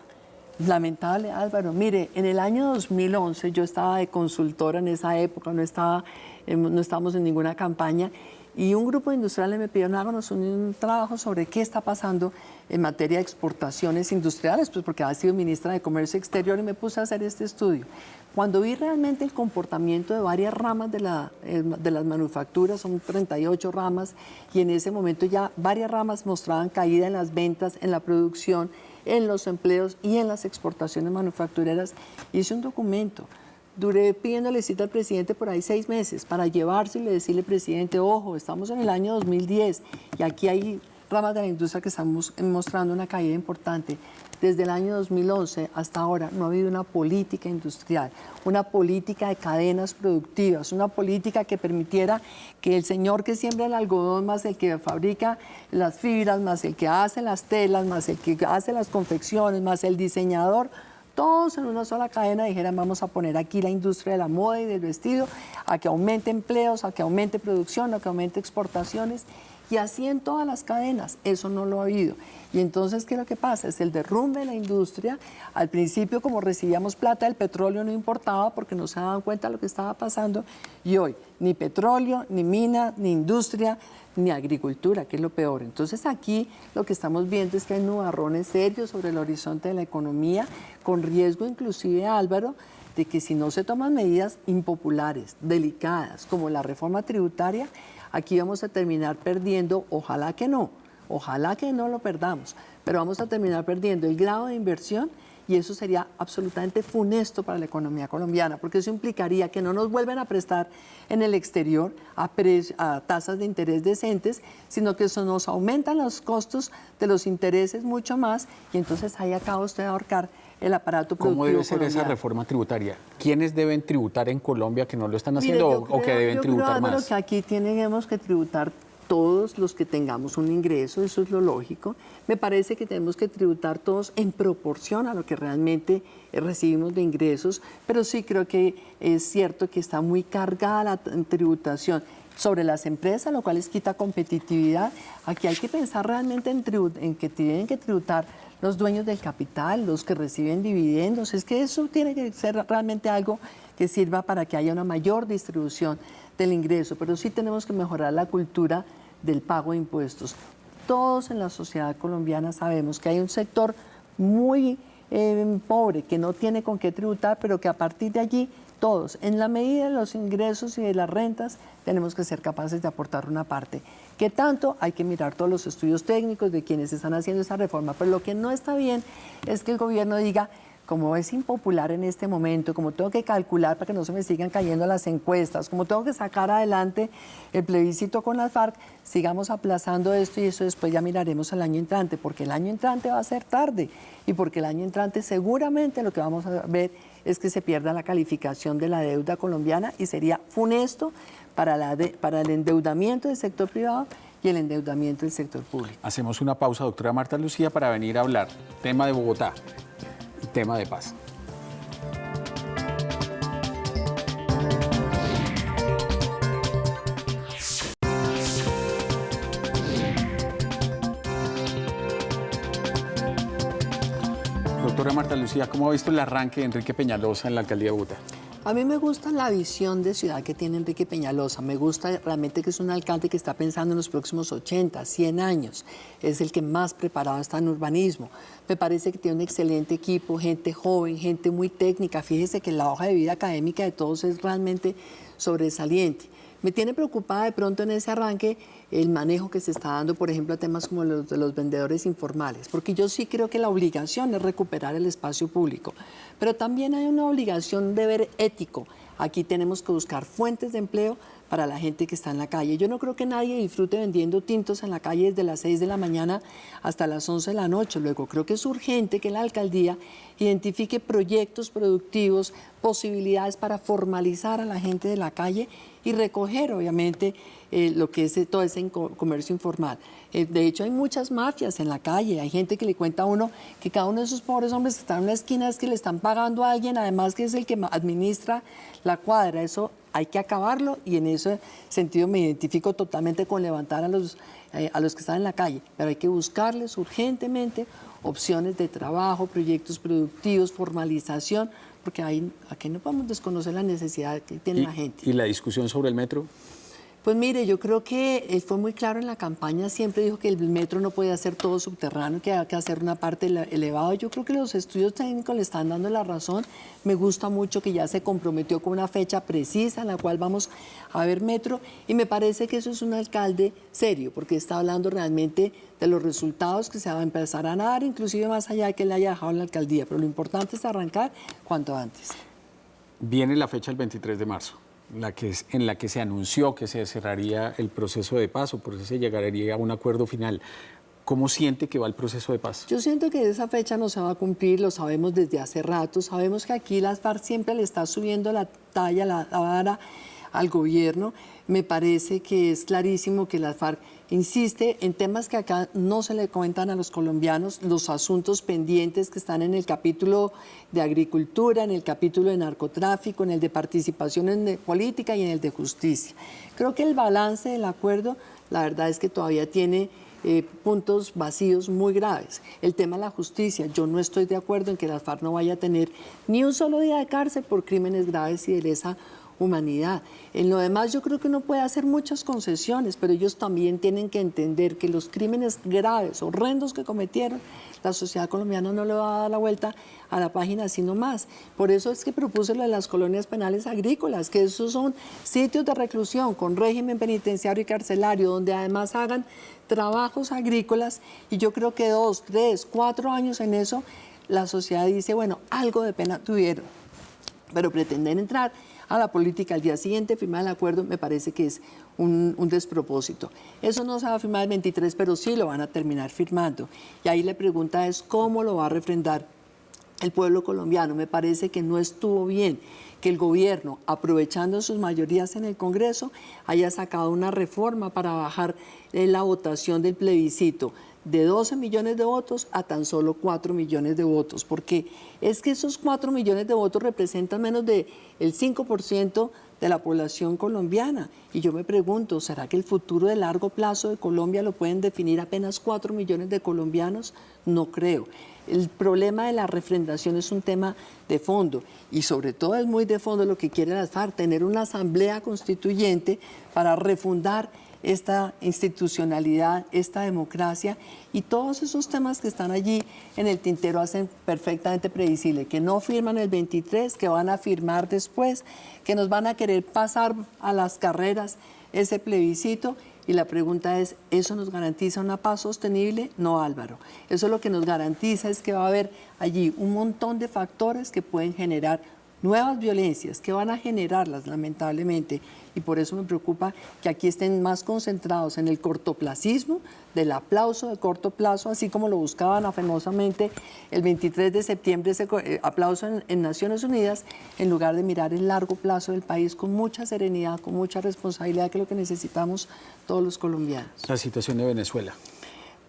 Lamentable, Álvaro. Mire, en el año 2011 yo estaba de consultora en esa época, no estábamos en ninguna campaña, y un grupo de industriales me pidieron, háganos un trabajo sobre qué está pasando en materia de exportaciones industriales, pues porque ha sido ministra de Comercio Exterior y me puse a hacer este estudio. Cuando vi realmente el comportamiento de varias ramas de las manufacturas, son 38 ramas, y en ese momento ya varias ramas mostraban caída en las ventas, en la producción, en los empleos y en las exportaciones manufactureras, hice un documento. Duré pidiéndole cita al presidente por ahí 6 meses para llevárselo y decirle, presidente, ojo, estamos en el año 2010 y aquí hay ramas de la industria que están mostrando una caída importante. Desde el año 2011 hasta ahora no ha habido una política industrial, una política de cadenas productivas, una política que permitiera que el señor que siembra el algodón, más el que fabrica las fibras, más el que hace las telas, más el que hace las confecciones, más el diseñador, todos en una sola cadena dijeran, vamos a poner aquí la industria de la moda y del vestido, a que aumente empleos, a que aumente producción, a que aumente exportaciones, y así en todas las cadenas. Eso no lo ha habido. Y entonces, ¿qué es lo que pasa? Es el derrumbe de la industria. Al principio, como recibíamos plata, el petróleo no importaba porque no se daban cuenta de lo que estaba pasando, y hoy ni petróleo, ni mina, ni industria, ni agricultura, que es lo peor. Entonces aquí lo que estamos viendo es que hay nubarrones serios sobre el horizonte de la economía, con riesgo inclusive, Álvaro, de que si no se toman medidas impopulares, delicadas, como la reforma tributaria, aquí vamos a terminar perdiendo, ojalá que no lo perdamos, pero vamos a terminar perdiendo el grado de inversión, y eso sería absolutamente funesto para la economía colombiana, porque eso implicaría que no nos vuelven a prestar en el exterior a tasas de interés decentes, sino que eso nos aumentan los costos de los intereses mucho más, y entonces ahí acaba usted de ahorcar el aparato productivo
¿Cómo debe ser
colombiano.
esa reforma tributaria? ¿Quiénes deben tributar en Colombia que no lo están haciendo?
Mire,
o que deben tributar más?
Que aquí tenemos que tributar todos los que tengamos un ingreso, eso es lo lógico. Me parece que tenemos que tributar todos en proporción a lo que realmente recibimos de ingresos, pero sí creo que es cierto que está muy cargada la tributación sobre las empresas, lo cual les quita competitividad. Aquí hay que pensar realmente en que tienen que tributar los dueños del capital, los que reciben dividendos. Es que eso tiene que ser realmente algo que sirva para que haya una mayor distribución del ingreso, pero sí tenemos que mejorar la cultura del pago de impuestos. Todos en la sociedad colombiana sabemos que hay un sector muy pobre que no tiene con qué tributar, pero que a partir de allí todos, en la medida de los ingresos y de las rentas, tenemos que ser capaces de aportar una parte. ¿Qué tanto? Hay que mirar todos los estudios técnicos de quienes están haciendo esa reforma, pero lo que no está bien es que el gobierno diga, como es impopular en este momento, como tengo que calcular para que no se me sigan cayendo las encuestas, como tengo que sacar adelante el plebiscito con las FARC, sigamos aplazando esto y eso después ya miraremos el año entrante, porque el año entrante va a ser tarde y porque el año entrante seguramente lo que vamos a ver es que se pierda la calificación de la deuda colombiana y sería funesto para el endeudamiento del sector privado y el endeudamiento del sector público.
Hacemos una pausa, doctora Marta Lucía, para venir a hablar tema de Bogotá y tema de paz. Doctora Marta Lucía, ¿cómo ha visto el arranque de Enrique Peñalosa en la alcaldía de Bogotá?
A mí me gusta la visión de ciudad que tiene Enrique Peñalosa. Me gusta realmente que es un alcalde que está pensando en los próximos 80, 100 años. Es el que más preparado está en urbanismo. Me parece que tiene un excelente equipo, gente joven, gente muy técnica. Fíjese que la hoja de vida académica de todos es realmente sobresaliente. Me tiene preocupada de pronto en ese arranque el manejo que se está dando, por ejemplo, a temas como los de los vendedores informales, porque yo sí creo que la obligación es recuperar el espacio público, pero también hay una obligación de deber ético. Aquí tenemos que buscar fuentes de empleo para la gente que está en la calle. Yo no creo que nadie disfrute vendiendo tintos en la calle desde las 6 de la mañana hasta las 11 de la noche. Luego creo que es urgente que la alcaldía identifique proyectos productivos, posibilidades para formalizar a la gente de la calle y recoger, obviamente, lo que es todo ese comercio informal. De hecho, hay muchas mafias en la calle. Hay gente que le cuenta a uno que cada uno de esos pobres hombres que están en una esquina es que le están pagando a alguien, además que es el que administra la cuadra. Eso hay que acabarlo y en ese sentido me identifico totalmente con levantar a los que están en la calle. Pero hay que buscarles urgentemente opciones de trabajo, proyectos productivos, formalización, porque aquí no podemos desconocer la necesidad que tiene la gente.
¿Y la discusión sobre el metro?
Pues mire, yo creo que él fue muy claro en la campaña, siempre dijo que el metro no podía ser todo subterráneo, que había que hacer una parte elevada. Yo creo que los estudios técnicos le están dando la razón. Me gusta mucho que ya se comprometió con una fecha precisa en la cual vamos a ver metro y me parece que eso es un alcalde serio, porque está hablando realmente de los resultados que se van a empezar a dar, inclusive más allá de que él haya dejado la alcaldía. Pero lo importante es arrancar cuanto antes.
Viene la fecha el 23 de marzo. En la que se anunció que se cerraría el proceso de paz o por eso se llegaría a un acuerdo final. ¿Cómo siente que va el proceso de paz?
Yo siento que esa fecha no se va a cumplir, lo sabemos desde hace rato. Sabemos que aquí las FARC siempre le está subiendo la talla, la vara al gobierno. Me parece que es clarísimo que las FARC insiste en temas que acá no se le comentan a los colombianos, los asuntos pendientes que están en el capítulo de agricultura, en el capítulo de narcotráfico, en el de participación en política y en el de justicia. Creo que el balance del acuerdo, la verdad es que todavía tiene puntos vacíos muy graves. El tema de la justicia, yo no estoy de acuerdo en que las FARC no vaya a tener ni un solo día de cárcel por crímenes graves y de lesa humanidad. En lo demás yo creo que uno puede hacer muchas concesiones, pero ellos también tienen que entender que los crímenes graves, horrendos que cometieron, la sociedad colombiana no le va a dar la vuelta a la página sino más. Por eso es que propuse lo de las colonias penales agrícolas, que esos son sitios de reclusión con régimen penitenciario y carcelario, donde además hagan trabajos agrícolas, y yo creo que 2, 3, 4 años en eso, la sociedad dice, bueno, algo de pena tuvieron, pero pretender entrar a la política al día siguiente, firmar el acuerdo, me parece que es un despropósito. Eso no se va a firmar el 23, pero sí lo van a terminar firmando. Y ahí la pregunta es, ¿cómo lo va a refrendar el pueblo colombiano? Me parece que no estuvo bien que el gobierno, aprovechando sus mayorías en el Congreso, haya sacado una reforma para bajar la votación del plebiscito de 12 millones de votos a tan solo 4 millones de votos, porque es que esos 4 millones de votos representan menos del 5% de la población colombiana. Y yo me pregunto, ¿será que el futuro de largo plazo de Colombia lo pueden definir apenas 4 millones de colombianos? No creo. El problema de la refrendación es un tema de fondo y sobre todo es muy de fondo lo que quiere las FARC, tener una asamblea constituyente para refundar esta institucionalidad, esta democracia y todos esos temas que están allí en el tintero hacen perfectamente previsible que no firman el 23, que van a firmar después, que nos van a querer pasar a las carreras ese plebiscito. Y la pregunta es, ¿eso nos garantiza una paz sostenible? No, Álvaro. Eso lo que nos garantiza es que va a haber allí un montón de factores que pueden generar nuevas violencias que van a generarlas, lamentablemente, y por eso me preocupa que aquí estén más concentrados en el cortoplacismo, del aplauso de corto plazo, así como lo buscaban afenosamente el 23 de septiembre, ese aplauso en Naciones Unidas, en lugar de mirar el largo plazo del país con mucha serenidad, con mucha responsabilidad, que es lo que necesitamos todos los colombianos.
La situación de Venezuela.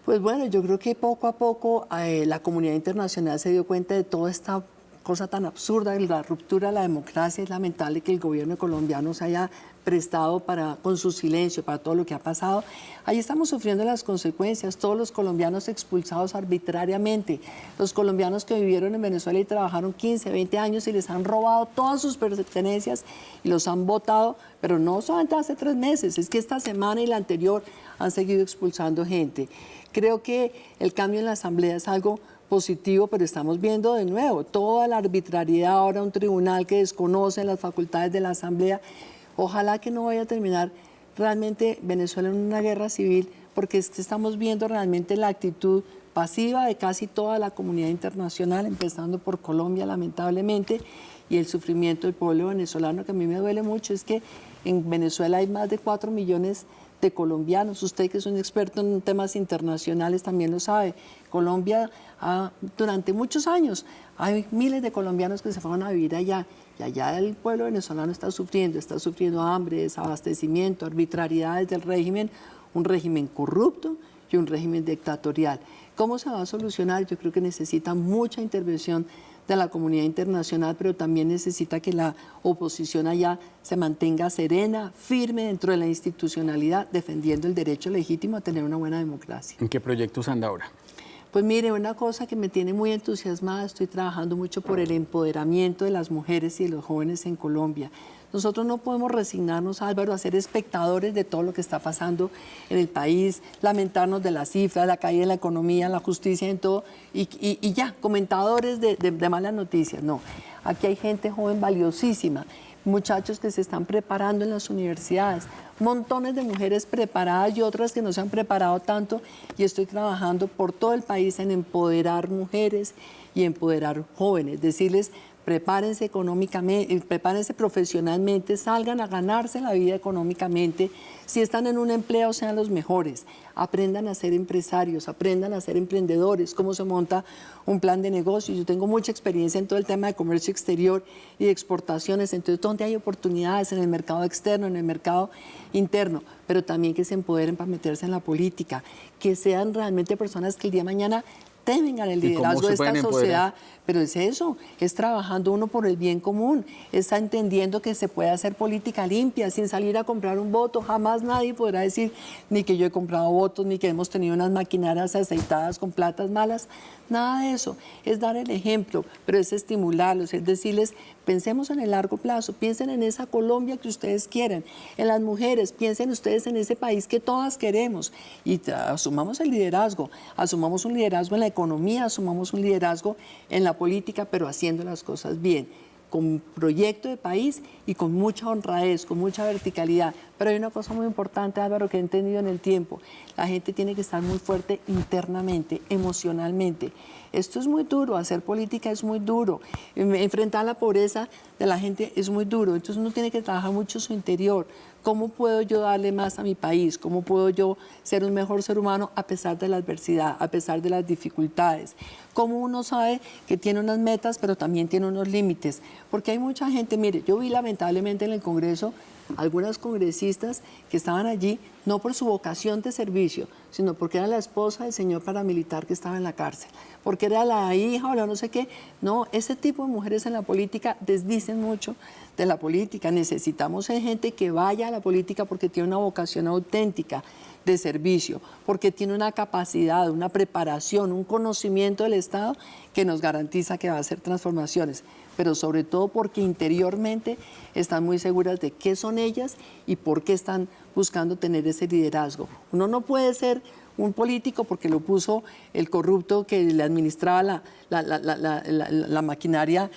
Pues bueno, yo creo que poco a poco la comunidad internacional se dio cuenta de toda esta cosa tan absurda, la ruptura de la democracia. Es lamentable que el gobierno colombiano se haya prestado con su silencio para todo lo que ha pasado. Ahí estamos sufriendo las consecuencias, todos los colombianos expulsados arbitrariamente, los colombianos que vivieron en Venezuela y trabajaron 15, 20 años y les han robado todas sus pertenencias y los han votado, pero no solamente hace 3 meses, es que esta semana y la anterior han seguido expulsando gente. Creo que el cambio en la Asamblea es algo positivo, pero estamos viendo de nuevo toda la arbitrariedad, ahora un tribunal que desconoce las facultades de la Asamblea. Ojalá que no vaya a terminar realmente Venezuela en una guerra civil, porque es que estamos viendo realmente la actitud pasiva de casi toda la comunidad internacional, empezando por Colombia, lamentablemente, y el sufrimiento del pueblo venezolano, que a mí me duele mucho. Es que en Venezuela hay más de 4 millones de colombianos. Usted, que es un experto en temas internacionales, también lo sabe. Colombia, durante muchos años, hay miles de colombianos que se fueron a vivir allá, y allá el pueblo venezolano está sufriendo hambre, desabastecimiento, arbitrariedades del régimen, un régimen corrupto y un régimen dictatorial. ¿Cómo se va a solucionar? Yo creo que necesita mucha intervención de la comunidad internacional, pero también necesita que la oposición allá se mantenga serena, firme dentro de la institucionalidad, defendiendo el derecho legítimo a tener una buena democracia.
¿En qué proyectos anda ahora?
Pues mire, una cosa que me tiene muy entusiasmada, estoy trabajando mucho por el empoderamiento de las mujeres y de los jóvenes en Colombia. Nosotros no podemos resignarnos, Álvaro, a ser espectadores de todo lo que está pasando en el país, lamentarnos de las cifras, la caída de la economía, la justicia, en todo, y ya, comentadores de malas noticias. No, aquí hay gente joven valiosísima, muchachos que se están preparando en las universidades, montones de mujeres preparadas y otras que no se han preparado tanto, y estoy trabajando por todo el país en empoderar mujeres y empoderar jóvenes, decirles: prepárense económicamente, prepárense profesionalmente, salgan a ganarse la vida económicamente. Si están en un empleo, sean los mejores. Aprendan a ser empresarios, aprendan a ser emprendedores, cómo se monta un plan de negocio. Yo tengo mucha experiencia en todo el tema de comercio exterior y de exportaciones, entonces donde hay oportunidades en el mercado externo, en el mercado interno, pero también que se empoderen para meterse en la política, que sean realmente personas que el día de mañana tengan el liderazgo de esta sociedad. Pero es eso, es trabajando uno por el bien común, está entendiendo que se puede hacer política limpia sin salir a comprar un voto. Jamás nadie podrá decir ni que yo he comprado votos, ni que hemos tenido unas maquinarias aceitadas con platas malas. Nada de eso, es dar el ejemplo, pero es estimularlos, es decirles: pensemos en el largo plazo, piensen en esa Colombia que ustedes quieren, en las mujeres, piensen ustedes en ese país que todas queremos, y asumamos el liderazgo, asumamos un liderazgo en la economía, asumamos un liderazgo en la política, pero haciendo las cosas bien, con proyecto de país y con mucha honradez, con mucha verticalidad. Pero hay una cosa muy importante, Álvaro, que he entendido en el tiempo: la gente tiene que estar muy fuerte internamente, emocionalmente. Esto es muy duro, hacer política es muy duro, enfrentar la pobreza de la gente es muy duro, entonces uno tiene que trabajar mucho su interior. ¿Cómo puedo yo darle más a mi país? ¿Cómo puedo yo ser un mejor ser humano a pesar de la adversidad, a pesar de las dificultades? ¿Cómo uno sabe que tiene unas metas, pero también tiene unos límites? Porque hay mucha gente, mire, yo vi lamentablemente en el Congreso algunas congresistas que estaban allí no por su vocación de servicio, sino porque era la esposa del señor paramilitar que estaba en la cárcel, porque era la hija o la no sé qué. No, ese tipo de mujeres en la política desdicen mucho de la política. Necesitamos gente que vaya a la política porque tiene una vocación auténtica de servicio, porque tiene una capacidad, una preparación, un conocimiento del Estado que nos garantiza que va a hacer transformaciones, pero sobre todo porque interiormente están muy seguras de qué son ellas y por qué están buscando tener ese liderazgo. Uno no puede ser un político porque lo puso el corrupto que le administraba la maquinaria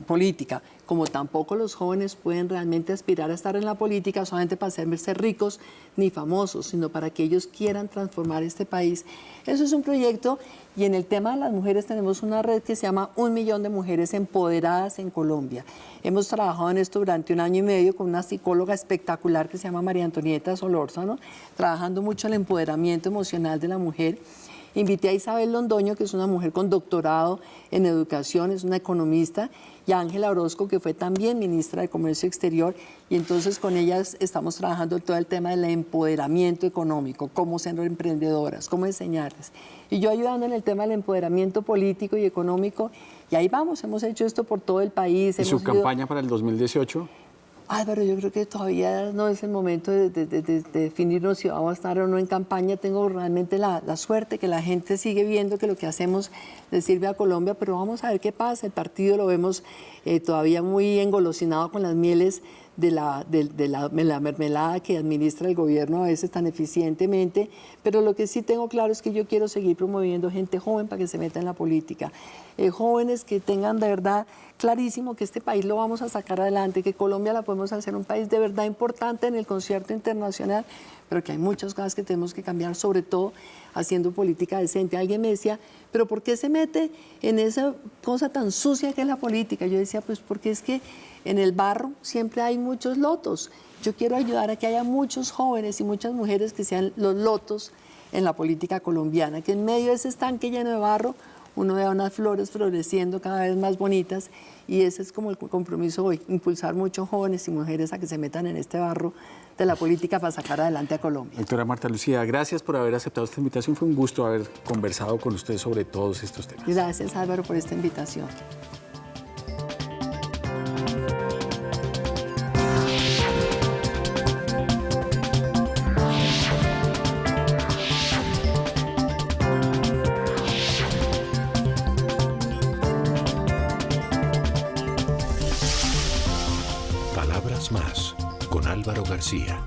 política. como tampoco los jóvenes pueden realmente aspirar a estar en la política solamente para hacerse ricos ni famosos, sino para que ellos quieran transformar este país. Eso es un proyecto, y en el tema de las mujeres tenemos una red que se llama 1 Millón de Mujeres Empoderadas en Colombia. Hemos trabajado en esto durante 1 año y medio con una psicóloga espectacular que se llama María Antonieta Solórzano, trabajando mucho el empoderamiento emocional de la mujer. Invité a Isabel Londoño, que es una mujer con doctorado en educación, es una economista, y a Ángela Orozco, que fue también ministra de Comercio Exterior, y entonces con ellas estamos trabajando todo el tema del empoderamiento económico, cómo ser emprendedoras, cómo enseñarles. Y yo ayudando en el tema del empoderamiento político y económico, y ahí vamos, hemos hecho esto por todo el país.
¿Y su campaña para el 2018?
Álvaro, yo creo que todavía no es el momento de definirnos si vamos a estar o no en campaña. Tengo realmente la suerte que la gente sigue viendo que lo que hacemos le sirve a Colombia, pero vamos a ver qué pasa. El partido lo vemos todavía muy engolosinado con las mieles de la mermelada que administra el gobierno a veces tan eficientemente, pero lo que sí tengo claro es que yo quiero seguir promoviendo gente joven para que se meta en la política, jóvenes que tengan de verdad clarísimo que este país lo vamos a sacar adelante, que Colombia la podemos hacer un país de verdad importante en el concierto internacional, pero que hay muchas cosas que tenemos que cambiar, sobre todo haciendo política decente. Alguien me decía, ¿pero por qué se mete en esa cosa tan sucia que es la política? Yo decía, pues porque es que en el barro siempre hay muchos lotos. Yo quiero ayudar a que haya muchos jóvenes y muchas mujeres que sean los lotos en la política colombiana, que en medio de ese estanque lleno de barro uno vea unas flores floreciendo cada vez más bonitas, y ese es como el compromiso hoy, impulsar muchos jóvenes y mujeres a que se metan en este barro de la política para sacar adelante a Colombia.
Doctora Marta Lucía, gracias por haber aceptado esta invitación. Fue un gusto haber conversado con usted sobre todos estos temas.
Gracias, Álvaro, por esta invitación.
Palabras más con Álvaro García.